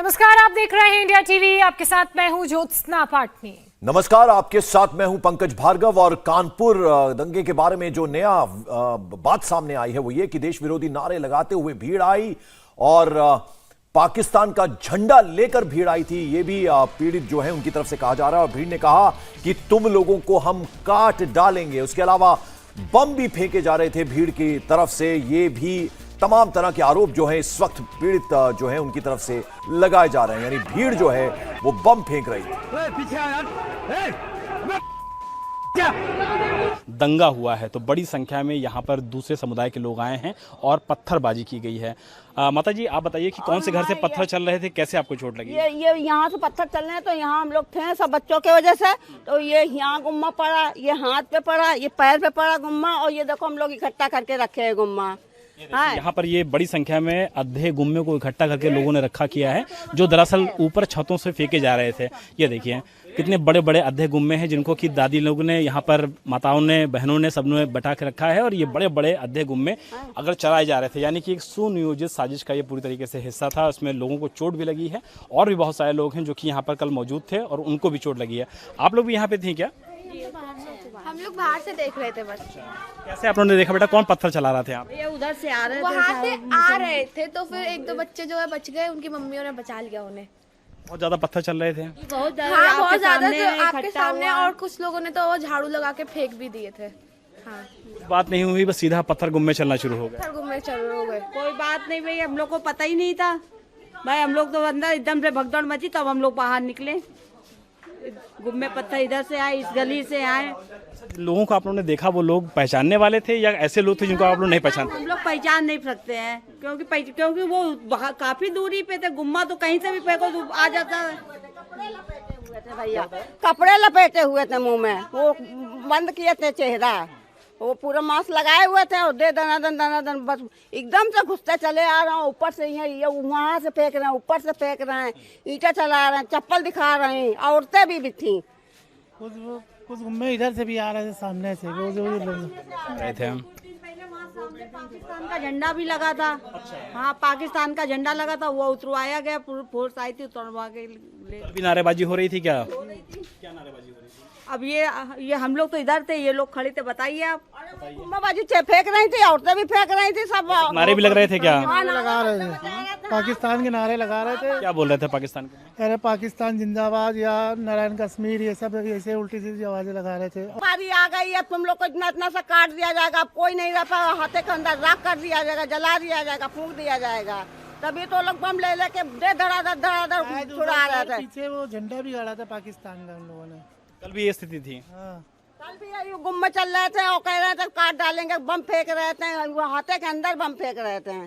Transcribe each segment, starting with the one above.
नमस्कार, आप देख रहे हैं इंडिया टीवी। आपके साथ मैं हूं ज्योत्सना पाटनी। नमस्कार, आपके साथ मैं हूं पंकज भार्गव। और कानपुर दंगे के बारे में जो नया बात सामने आई है वो ये कि देश विरोधी नारे लगाते हुए भीड़ आई और पाकिस्तान का झंडा लेकर भीड़ आई थी। ये भी पीड़ित जो है उनकी तरफ से कहा जा रहा है। और भीड़ ने कहा कि तुम लोगों को हम काट डालेंगे। उसके अलावा बम भी फेंके जा रहे थे भीड़ की तरफ से। ये भी तमाम तरह के आरोप जो है इस वक्त पीड़ित जो है उनकी तरफ से लगाए जा रहे हैं। यानी भीड़ जो है वो बम फेंक रही थी। दंगा हुआ है तो बड़ी संख्या में यहाँ पर दूसरे समुदाय के लोग आए हैं और पत्थरबाजी की गई है। माता जी, आप बताइए कि कौन से घर से पत्थर चल रहे थे, कैसे आपको चोट लगी? ये यहाँ से पत्थर चल रहे हैं तो यहाँ हम लोग थे सब बच्चों के वजह से। तो ये यहाँ गुम्मा पड़ा, ये हाथ पे पड़ा, ये पैर पे पड़ा गुम्मा, और ये देखो हम लोग इकट्ठा करके रखे है गुम्मा। यहाँ पर ये बड़ी संख्या में अद्धे गुम्मे को इकट्ठा करके लोगों ने रखा किया है, जो दरअसल ऊपर छतों से फेंके जा रहे थे। ये देखिए कितने बड़े बड़े अद्धे गुम्मे हैं जिनको कि दादी लोगों ने, यहाँ पर माताओं ने, बहनों ने, सबने बटा के रखा है। और ये बड़े बड़े अद्धे गुम्मे अगर चलाए जा रहे थे, यानी कि एक सुनियोजित साजिश का ये पूरी तरीके से हिस्सा था। उसमें लोगों को चोट भी लगी है और भी बहुत सारे लोग हैं जो कि यहाँ पर कल मौजूद थे और उनको भी चोट लगी है। आप लोग भी यहाँ पे थे क्या? हम लोग बाहर से देख रहे थे बस। कैसे आप लोगों ने देखा बेटा, कौन पत्थर चला रहा थे आप? ये उधर से आ रहे थे, वहाँ से आ रहे थे तो फिर एक दो बच्चे जो है बच गए, उनकी मम्मियों ने बचा लिया उन्हें। बहुत ज्यादा पत्थर चल रहे थे। बहुत ज्यादा। हाँ, बहुत ज्यादा। तो आपके सामने और कुछ लोगों ने तो वो झाड़ू लगा के फेंक भी दिए थे। हाँ, बात नहीं हुई, बस सीधा पत्थर गुम्मे चलना शुरू हो गए। पत्थर गुम्मे चल गए। कोई बात नहीं भाई, हम लोग को पता ही नहीं था भाई। हम लोग तो अंदर एकदम से भगदड़ मची, तब हम लोग बाहर निकले। गुम्मे पत्थर इधर से आए, इस गली से आए। लोगों को आप लोगों ने देखा, वो लोग पहचानने वाले थे या ऐसे लोग थे जिनको आप लोग नहीं पहचानते? हम लोग पहचान नहीं सकते हैं क्योंकि वो काफी दूरी पे थे। गुम्मा तो कहीं से भी फेंको तो आ जाता है। भैया कपड़े लपेटे हुए थे मुंह में, वो बंद किए थे चेहरा, वो पूरा मास्क लगाए हुए थे और दे दनादन बस एकदम से घुसते चले आ रहे हैं। ऊपर से ये वहाँ से फेंक रहे हैं, ऊपर से फेंक रहे हैं, ईंटें चला रहे हैं, चप्पल दिखा रहे हैं, औरतें भी थी। कुछ गुम्मे इधर से भी आ रहे थे, सामने से गए थे हम। पाकिस्तान का झंडा भी लगा था। हाँ, पाकिस्तान का झंडा लगा था, वो उतरवाया गया, पूरी फोर्स आई थी उतरवा के ले। अभी नारेबाजी हो रही थी क्या? क्या नारेबाजी हो रही थी? अब ये हम लोग तो इधर थे, ये लोग खड़े थे। बताइए आप। गुम्बाबाजी फेंक रही थी, औरतें भी फेंक रही थी, सब नारे भी लग रहे थे क्या? लगा रहे थे, पाकिस्तान के नारे लगा रहे थे। क्या बोल रहे थे पाकिस्तान के? अरे पाकिस्तान जिंदाबाद या नारायण कश्मीर, ये सब ऐसे उल्टी सीधी आवाजें लगा रहे थे। बारी आ गई है, तुम लोग को इतना इतना सा काट दिया जाएगा, अब कोई नहीं रह पाएगा, हाथे के अंदर राख कर दिया जाएगा, जला दिया जाएगा, फूंक दिया जाएगा। तभी तो लोग बम ले लेके धड़ाधड़ छुड़ा रहे थे। पीछे वो झंडा भी गाड़ा था पाकिस्तान का उन लोगों ने। कल भी ये स्थिति थी। हाँ, कल भी यही गुम्मे चल रहे थे और कह रहे थे काट डालेंगे, बम फेंक रहे थे, वो हाथे के अंदर बम फेंक रहे थे।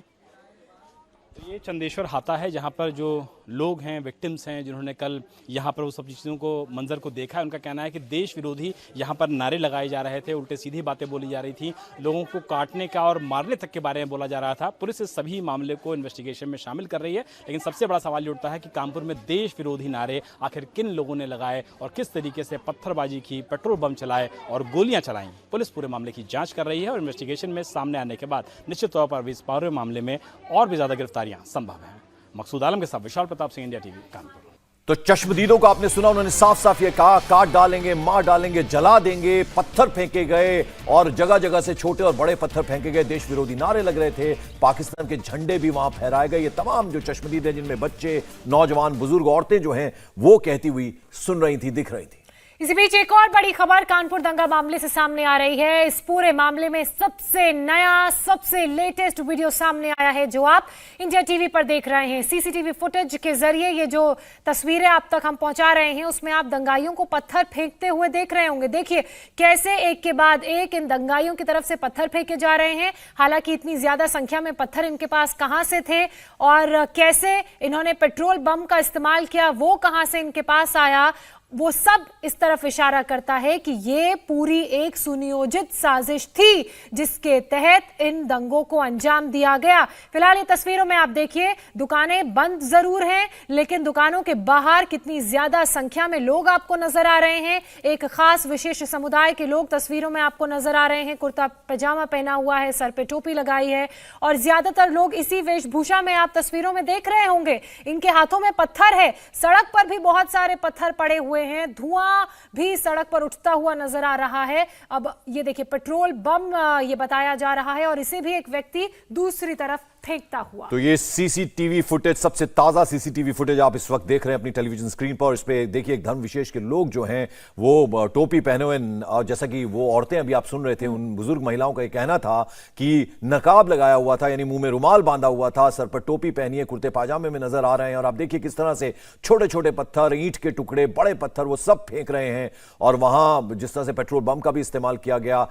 तो ये चंदेश्वर हाता है जहाँ पर जो लोग हैं, विक्टिम्स हैं, जिन्होंने कल यहाँ पर वो सब चीज़ों को, मंजर को देखा है। उनका कहना है कि देश विरोधी यहाँ पर नारे लगाए जा रहे थे, उल्टे सीधी बातें बोली जा रही थी, लोगों को काटने का और मारने तक के बारे में बोला जा रहा था। पुलिस इस सभी मामले को इन्वेस्टिगेशन में शामिल कर रही है। लेकिन सबसे बड़ा सवाल ये उठता है कि कानपुर में देश विरोधी नारे आखिर किन लोगों ने लगाए और किस तरीके से पत्थरबाजी की, पेट्रोल बम चलाए और गोलियां चलाई। पुलिस पूरे मामले की जांच कर रही है और इन्वेस्टिगेशन में सामने आने के बाद निश्चित तौर पर इस पूरे मामले में और भी ज्यादा गिरफ्तारियां संभव है। मकसूद आलम के साथ विशाल प्रताप सिंह, इंडिया टीवी, कानपुर। तो चश्मदीदों को आपने सुना, उन्होंने साफ साफ ये कहा काट डालेंगे, मार डालेंगे, जला देंगे। पत्थर फेंके गए और जगह जगह से छोटे और बड़े पत्थर फेंके गए। देश विरोधी नारे लग रहे थे, पाकिस्तान के झंडे भी वहां फहराए गए। ये तमाम जो चश्मदीद हैं, जिनमें बच्चे, नौजवान, बुजुर्ग, औरतें जो हैं वो कहती हुई सुन रही थी, दिख रही थी। इसी बीच एक और बड़ी खबर कानपुर दंगा मामले से सामने आ रही है। इस पूरे मामले में सबसे नया, सबसे लेटेस्ट वीडियो सामने आया है जो आप इंडिया टीवी पर देख रहे हैं। सीसीटीवी फुटेज के जरिए ये जो तस्वीरें आप तक हम पहुंचा रहे हैं, उसमें आप दंगाइयों को पत्थर फेंकते हुए देख रहे होंगे। देखिए कैसे एक के बाद एक इन दंगाइयों की तरफ से पत्थर फेंके जा रहे हैं। हालांकि इतनी ज्यादा संख्या में पत्थर इनके पास कहां से थे और कैसे इन्होंने पेट्रोल बम का इस्तेमाल किया, वो कहां से इनके पास आया, वो सब इस तरफ इशारा करता है कि ये पूरी एक सुनियोजित साजिश थी जिसके तहत इन दंगों को अंजाम दिया गया। फिलहाल ये तस्वीरों में आप देखिए, दुकानें बंद जरूर हैं, लेकिन दुकानों के बाहर कितनी ज्यादा संख्या में लोग आपको नजर आ रहे हैं। एक खास विशेष समुदाय के लोग तस्वीरों में आपको नजर आ रहे हैं। कुर्ता पजामा पहना हुआ है, सर पे टोपी लगाई है और ज्यादातर लोग इसी वेशभूषा में आप तस्वीरों में देख रहे होंगे। इनके हाथों में पत्थर है, सड़क पर भी बहुत सारे पत्थर पड़े हुए हैं, धुआं भी सड़क पर उठता हुआ नजर आ रहा है। अब ये देखिए, पेट्रोल बम ये बताया जा रहा है और इसे भी एक व्यक्ति दूसरी तरफ फेंकता हुआ। तो ये सीसीटीवी फुटेज, सबसे ताजा सीसीटीवी फुटेज आप इस वक्त देख रहे हैं अपनी टेलीविजन स्क्रीन पर। इस पे देखिए, एक धर्म विशेष के लोग जो हैं वो टोपी पहने हुए, और जैसा कि वो औरतें अभी आप सुन रहे थे, उन बुजुर्ग महिलाओं का ये कहना था कि नकाब लगाया हुआ था, यानी मुंह में रुमाल बांधा हुआ था, सर पर टोपी पहनी है, कुर्ते पाजामे में नजर आ रहे हैं। और आप देखिए किस तरह से छोटे छोटे पत्थर, ईंट के टुकड़े, बड़े पत्थर, वो सब फेंक रहे हैं। और वहां जिस तरह से पेट्रोल बम का भी इस्तेमाल किया गया,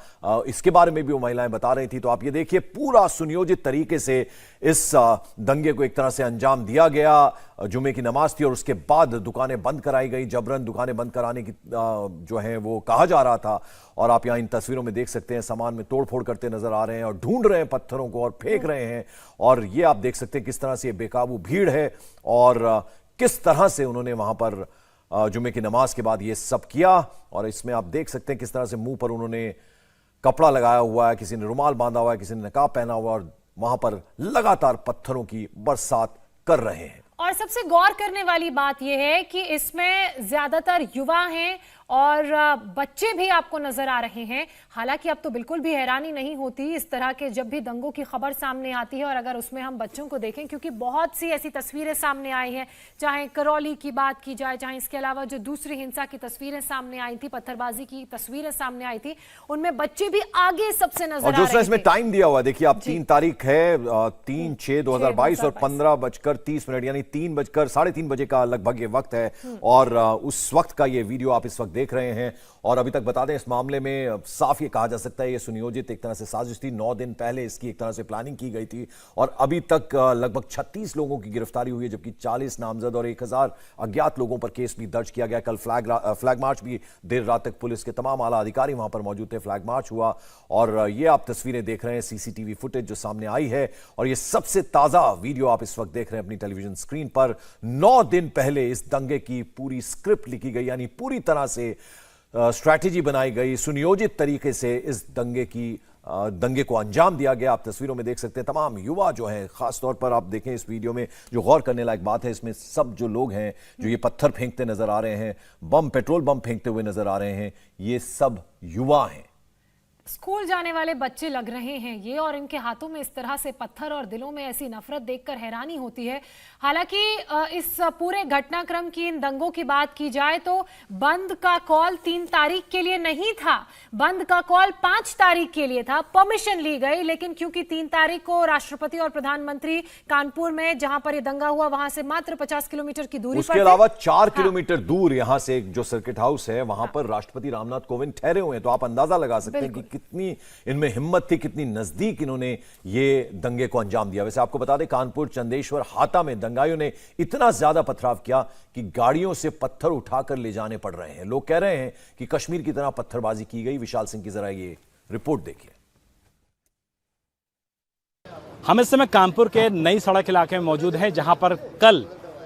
इसके बारे में भी वो महिलाएं बता रही थी। तो आप ये देखिए, पूरा सुनियोजित तरीके से इस दंगे को एक तरह से अंजाम दिया गया। जुमे की नमाज थी और उसके बाद दुकानें बंद कराई गई, जबरन दुकानें बंद कराने की जो है वो कहा जा रहा था। और आप यहां इन तस्वीरों में देख सकते हैं, सामान में तोड़फोड़ करते नजर आ रहे हैं और ढूंढ रहे हैं पत्थरों को और फेंक रहे हैं। और ये आप देख सकते हैं किस तरह से ये बेकाबू भीड़ है और किस तरह से उन्होंने वहां पर जुमे की नमाज के बाद ये सब किया। और इसमें आप देख सकते हैं किस तरह से मुंह पर उन्होंने कपड़ा लगाया हुआ है, किसी ने रुमाल बांधा हुआ है, किसी ने नकाब पहना हुआ है और वहां पर लगातार पत्थरों की बरसात कर रहे हैं। और सबसे गौर करने वाली बात यह है कि इसमें ज्यादातर युवा हैं और बच्चे भी आपको नजर आ रहे हैं। हालांकि अब तो बिल्कुल भी हैरानी नहीं होती इस तरह के जब भी दंगों की खबर सामने आती है और अगर उसमें हम बच्चों को देखें, क्योंकि बहुत सी ऐसी तस्वीरें सामने आई हैं, चाहे करौली की बात की जाए, चाहे इसके अलावा जो दूसरी हिंसा की तस्वीरें सामने आई थी, पत्थरबाजी की तस्वीरें सामने आई थी, उनमें बच्चे भी आगे सबसे नजर आ रहे थे। और जो इसमें टाइम दिया हुआ देखिए आप, 3 तारीख है, 3/6/2022 और 15:30 यानी 3:03 बजे का लगभग ये वक्त है। और उस वक्त का ये वीडियो आप इस वक्त देख रहे हैं। और अभी तक बता दें, इस मामले में साफ ये कहा जा सकता है ये सुनियोजित एक तरह से साजिश थी। 9 दिन पहले इसकी एक तरह से प्लानिंग की गई थी और अभी तक लगभग 36 लोगों की गिरफ्तारी हुई है, जबकि 40 नामजद और 1000 अज्ञात लोगों पर केस भी दर्ज किया गया। कल फ्लैग मार्च भी देर रात तक पुलिस के तमाम आला अधिकारी वहां पर मौजूद थे, फ्लैग मार्च हुआ। और ये आप तस्वीरें देख रहे हैं, सीसीटीवी फुटेज जो सामने आई है और ये सबसे ताजा वीडियो आप इस वक्त देख रहे हैं अपनी टेलीविजन स्क्रीन पर। 9 दिन पहले इस दंगे की पूरी स्क्रिप्ट लिखी गई, यानी पूरी तरह से स्ट्रैटेजी बनाई गई, सुनियोजित तरीके से इस दंगे को अंजाम दिया गया। आप तस्वीरों में देख सकते हैं तमाम युवा जो हैं, खासतौर पर आप देखें इस वीडियो में जो गौर करने लायक बात है, इसमें सब जो लोग हैं जो ये पत्थर फेंकते नजर आ रहे हैं, पेट्रोल बम फेंकते हुए नजर आ रहे हैं, ये सब युवा हैं। स्कूल जाने वाले बच्चे लग रहे हैं ये, और इनके हाथों में इस तरह से पत्थर और दिलों में ऐसी नफरत देखकर हैरानी होती है। हालांकि इस पूरे घटनाक्रम की, इन दंगों की बात की जाए तो बंद का कॉल 3 तारीख के लिए नहीं था, बंद का कॉल 5 तारीख के लिए था। परमिशन ली गई, लेकिन क्योंकि 3 तारीख को राष्ट्रपति और प्रधानमंत्री कानपुर में जहां पर यह दंगा हुआ वहां से मात्र 50 किलोमीटर की दूरी पर, उसके अलावा 4 किलोमीटर दूर यहां से एक जो सर्किट हाउस है वहां पर राष्ट्रपति रामनाथ कोविंद ठहरे हुए हैं। तो आप अंदाजा लगा सकते हैं कि कितनी इनमें हिम्मत थी, कितनी नजदीक इन्होंने ये दंगे को अंजाम दिया। वैसे आपको बता दें, कानपुर, चंदेश्वर, हाता में दंगाइयों ने इतना ज्यादा पथराव किया कि गाड़ियों से पत्थर उठाकर ले जाने पड़ रहे हैं। लोग कह रहे हैं कि कश्मीर की तरह पत्थरबाजी की गई। विशाल सिंह की जरा ये रिपोर्ट देखिए। हम इस समय कानपुर के नई सड़क इलाके में मौजूद हैं, जहां पर कल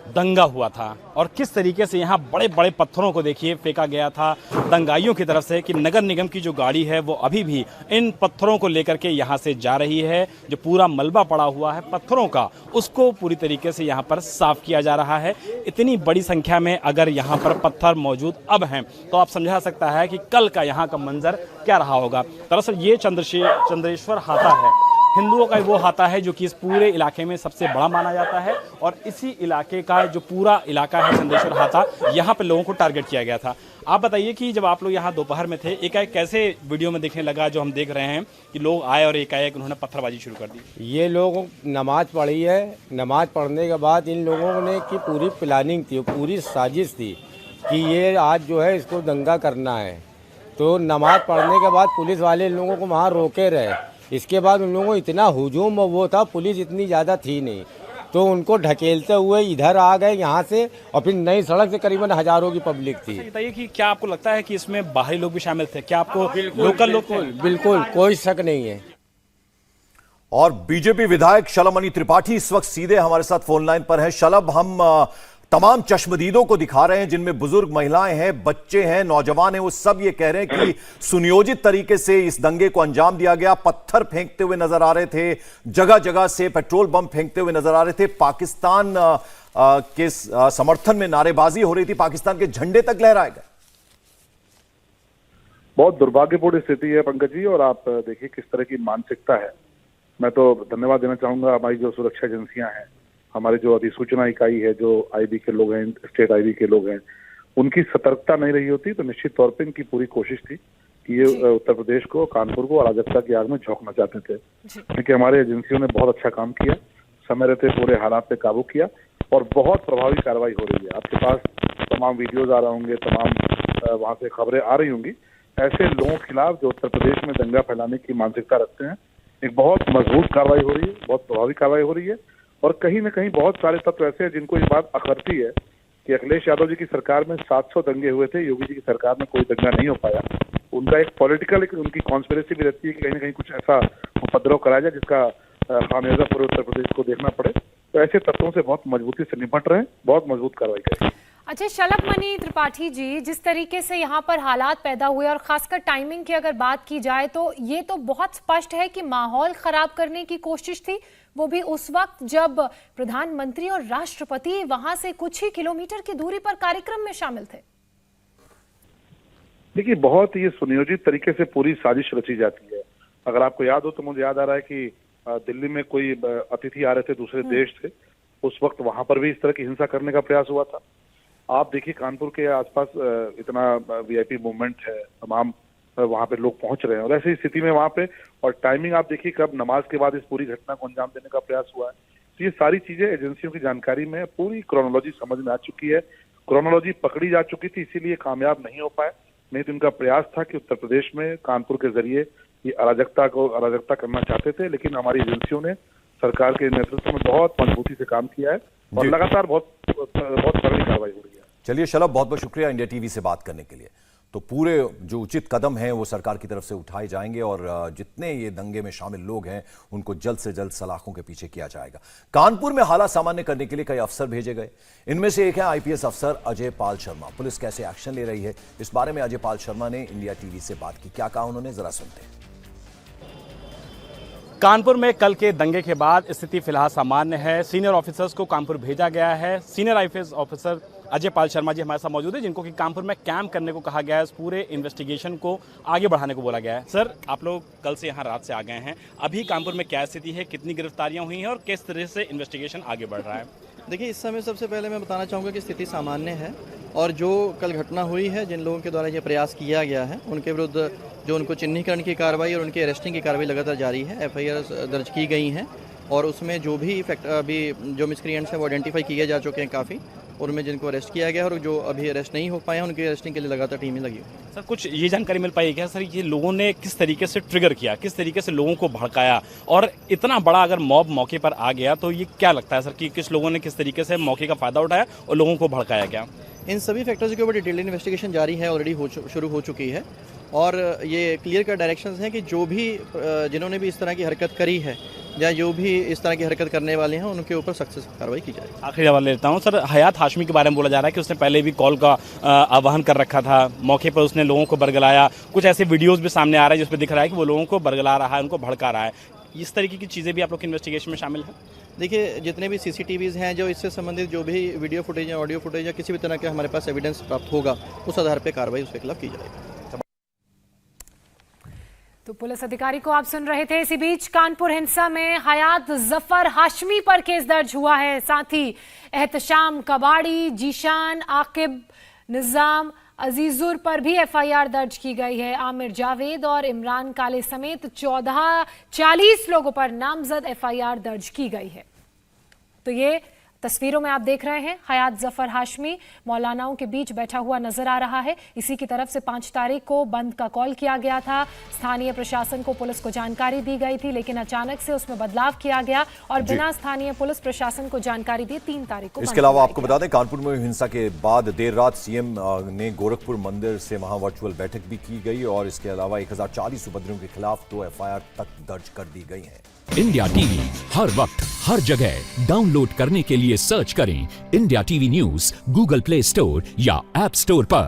दंगा हुआ था और किस तरीके से यहाँ बड़े बड़े पत्थरों को देखिए फेंका गया था दंगाइयों की तरफ से, कि नगर निगम की जो गाड़ी है वो अभी भी इन पत्थरों को लेकर के यहाँ से जा रही है। जो पूरा मलबा पड़ा हुआ है पत्थरों का, उसको पूरी तरीके से यहाँ पर साफ किया जा रहा है। इतनी बड़ी संख्या में अगर यहाँ पर पत्थर मौजूद अब हैं तो आप समझा सकता है कि कल का यहाँ का मंजर क्या रहा होगा। दरअसल ये चंद्रेश्वर हाता है, हिंदुओं का वो हाता है जो कि इस पूरे इलाके में सबसे बड़ा माना जाता है। और इसी इलाके का जो पूरा इलाका है चंदेश्वर हाता, यहाँ पे लोगों को टारगेट किया गया था। आप बताइए कि जब आप लोग यहाँ दोपहर में थे, एकाएक कैसे वीडियो में देखने लगा जो हम देख रहे हैं कि लोग आए और एकाएक उन्होंने पत्थरबाजी शुरू कर दी? ये लोग नमाज पढ़ी है, नमाज पढ़ने के बाद इन लोगों ने की पूरी प्लानिंग थी, पूरी साजिश थी कि ये आज जो है इसको दंगा करना है। तो नमाज पढ़ने के बाद पुलिस वाले इन लोगों को वहाँ रोके रहे। इसके बाद उन लोगों को इतना हुजूम वो था, पुलिस इतनी ज़्यादा थी नहीं, तो तो उनको ढकेलते हुए इधर आ गए यहाँ से, और फिर नई सड़क से करीबन हजारों की पब्लिक थी। बताइए कि क्या आपको लगता है कि इसमें बाहरी लोग भी शामिल थे? क्या आपको लोकल लोग थे? बिल्कुल कोई शक नहीं है। और बीजेपी विधायक शलभमणि त्रिपाठी इस वक्त सीधे हमारे साथ फोन लाइन पर हैं। शलभ, हम तमाम चश्मदीदों को दिखा रहे हैं जिनमें बुजुर्ग महिलाएं हैं, बच्चे हैं, नौजवान हैं, वो सब ये कह रहे हैं कि सुनियोजित तरीके से इस दंगे को अंजाम दिया गया। पत्थर फेंकते हुए नजर आ रहे थे, जगह जगह से पेट्रोल बम फेंकते हुए नजर आ रहे थे, पाकिस्तान के समर्थन में नारेबाजी हो रही थी, पाकिस्तान के झंडे तक लहराए गए। बहुत दुर्भाग्यपूर्ण स्थिति है पंकज जी, और आप देखिए किस तरह की मानसिकता है। मैं तो धन्यवाद देना चाहूंगा हमारी जो सुरक्षा एजेंसियां हैं, हमारे जो अधिसूचना इकाई है, जो आईबी के लोग हैं, स्टेट आईबी के लोग हैं, उनकी सतर्कता नहीं रही होती तो निश्चित तौर पे इनकी पूरी कोशिश थी कि ये उत्तर प्रदेश को, कानपुर को अराजकता की आग में झोंकना चाहते थे। क्योंकि हमारे एजेंसियों ने बहुत अच्छा काम किया, समय रहते पूरे हालात पे काबू किया और बहुत प्रभावी कार्रवाई हो रही है। आपके पास तमाम वीडियोज आ रहे होंगे, तमाम वहां से खबरें आ रही होंगी। ऐसे लोगों के खिलाफ जो उत्तर प्रदेश में दंगा फैलाने की मानसिकता रखते हैं, एक बहुत मजबूत कार्रवाई हो रही है, बहुत प्रभावी कार्रवाई हो रही है। और कहीं न कहीं बहुत सारे तत्व ऐसे हैं जिनको ये बात अखरती है कि अखिलेश यादव जी की सरकार में 700 दंगे हुए थे, योगी जी की सरकार में कोई दंगा नहीं हो पाया। उनका एक पॉलिटिकल, उनकी कॉन्स्पिरेसी भी रहती है कि कहीं न कहीं कुछ ऐसा उपद्रव कराया जाए जिसका खामियाजा पूरे उत्तर प्रदेश को देखना पड़े। तो ऐसे तत्वों से बहुत मजबूती से निपट रहे हैं, बहुत मजबूत कार्रवाई करें। अच्छा शलभमणि त्रिपाठी जी, जिस तरीके से यहाँ पर हालात पैदा हुए और खासकर टाइमिंग की अगर बात की जाए तो ये तो बहुत स्पष्ट है कि माहौल खराब करने की कोशिश थी, वो भी उस वक्त जब प्रधानमंत्री और राष्ट्रपति वहां से कुछ ही किलोमीटर की दूरी पर कार्यक्रम में शामिल थे। देखिए, बहुत ये सुनियोजित तरीके से पूरी साजिश रची जाती है। अगर आपको याद हो तो मुझे याद आ रहा है कि दिल्ली में कोई अतिथि आ रहे थे, दूसरे देश से, उस वक्त वहां पर भी इस तरह की हिंसा करने का प्रयास हुआ था। आप देखिए कानपुर के आसपास इतना वीआईपी मूवमेंट है, तमाम वहां पे लोग पहुंच रहे हैं, और ऐसी स्थिति में वहां पे, और टाइमिंग आप देखिए कब नमाज के बाद इस पूरी घटना को अंजाम देने का प्रयास हुआ है। तो ये सारी चीजें एजेंसियों की जानकारी में, पूरी क्रोनोलॉजी समझ में आ चुकी है, क्रोनोलॉजी पकड़ी जा चुकी थी, इसीलिए कामयाब नहीं हो पाए। नहीं तो इनका प्रयास था कि उत्तर प्रदेश में कानपुर के जरिए ये अराजकता करना चाहते थे, लेकिन हमारी एजेंसियों ने सरकार के नेतृत्व में बहुत मजबूती से काम किया है और लगातार बहुत तगड़ी कार्रवाई हो रही है। चलिए शलभ, बहुत बहुत शुक्रिया इंडिया टीवी से बात करने के लिए। तो पूरे जो उचित कदम हैं वो सरकार की तरफ से उठाए जाएंगे और जितने ये दंगे में शामिल लोग हैं उनको जल्द से जल्द सलाखों के पीछे किया जाएगा। कानपुर में हालात सामान्य करने के लिए कई अफसर भेजे गए। इनमें से एक है आईपीएस अफसर अजय पाल शर्मा। पुलिस कैसे एक्शन ले रही है, इस बारे में अजय पाल शर्मा ने इंडिया टीवी से बात की। क्या कहा उन्होंने, जरा सुनते हैं। कानपुर में कल के दंगे के बाद स्थिति फिलहाल सामान्य है। सीनियर ऑफिसर्स को कानपुर भेजा गया है। Senior IPS officer Ajay Pal Sharma ji हमारे साथ मौजूद है, जिनको कि कानपुर में कैंप करने को कहा गया है, इस पूरे इन्वेस्टिगेशन को आगे बढ़ाने को बोला गया है। सर, आप लोग कल से यहाँ रात से आ गए हैं, अभी कानपुर में क्या स्थिति है, कितनी गिरफ्तारियां हुई हैं और किस तरह से इन्वेस्टिगेशन आगे बढ़ रहा है? देखिए, इस समय सबसे पहले मैं बताना चाहूँगा कि स्थिति सामान्य है और जो कल घटना हुई है, जिन लोगों के द्वारा ये प्रयास किया गया है, उनके विरुद्ध जो उनको चिन्हीकरण की कार्रवाई और उनकी अरेस्टिंग की कार्रवाई लगातार जारी है। एफआईआर दर्ज की गई हैं और उसमें जो भी अभी जो मिसक्रिएंट्स हैं वो आइडेंटिफाई किए जा चुके हैं काफ़ी, और उनमें जिनको अरेस्ट किया गया है और जो अभी अरेस्ट नहीं हो पाए हैं उनकी अरेस्टिंग के लिए लगातार टीमें लगी हुई। सर, कुछ ये जानकारी मिल पाई क्या सर, ये लोगों ने किस तरीके से ट्रिगर किया, किस तरीके से लोगों को भड़काया, और इतना बड़ा अगर मॉब मौके पर आ गया तो ये क्या लगता है सर कि किस लोगों ने किस तरीके से मौके का फायदा उठाया और लोगों को भड़काया गया? इन सभी फैक्टर्स के ऊपर डिटेल्ड इन्वेस्टिगेशन जारी है, ऑलरेडी शुरू हो चुकी है, और ये क्लियर कट डायरेक्शंस हैं कि जो भी जिन्होंने भी इस तरह की हरकत करी है या जो भी इस तरह की हरकत करने वाले हैं उनके ऊपर सख्त से कार्रवाई की जाए। आखिरी सवाल लेता हूं सर, हयात हाशमी के बारे में बोला जा रहा है कि उसने पहले भी कॉल का आह्वान कर रखा था, मौके पर उसने लोगों को बरगलाया, कुछ ऐसे वीडियोस भी सामने आ रहे हैं जिसमें दिख रहा है कि वो लोगों को बरगला रहा है, उनको भड़का रहा है। इस तरीके की चीज़ें भी आप लोग के इन्वेस्टिगेशन में शामिल है? देखिए, जितने भी सीसीटीवीज़ हैं, जो इससे संबंधित जो भी वीडियो फुटेज या ऑडियो फुटेज या किसी भी तरह के हमारे पास एविडेंस प्राप्त होगा, उस आधार पर कार्रवाई उसके खिलाफ की जाएगी। तो पुलिस अधिकारी को आप सुन रहे थे। इसी बीच कानपुर हिंसा में हयात जफर हाशमी पर केस दर्ज हुआ है। साथ ही एहतशाम कबाड़ी, जीशान, आकिब, निजाम, अजीजुर पर भी एफआईआर दर्ज की गई है। आमिर जावेद और इमरान काले समेत 40 लोगों पर नामजद एफआईआर दर्ज की गई है। तो ये तस्वीरों में आप देख रहे हैं हयात जफर हाशमी मौलानाओं के बीच बैठा हुआ नजर आ रहा है। इसी की तरफ से 5 तारीख को बंद का कॉल किया गया था। स्थानीय प्रशासन को पुलिस को जानकारी दी गई थी, लेकिन अचानक से उसमें बदलाव किया गया और बिना स्थानीय पुलिस प्रशासन को जानकारी दी 3 तारीख को। इसके अलावा आपको बता दें, कानपुर में हिंसा के बाद देर रात सीएम ने गोरखपुर मंदिर से वहां वर्चुअल बैठक भी की गई और इसके अलावा 1040 उपद्रवियों के खिलाफ 2 FIR तक दर्ज कर दी गई हैं। इंडिया टीवी हर वक्त हर जगह डाउनलोड करने के लिए सर्च करें India TV news Google play store या ऐप स्टोर पर।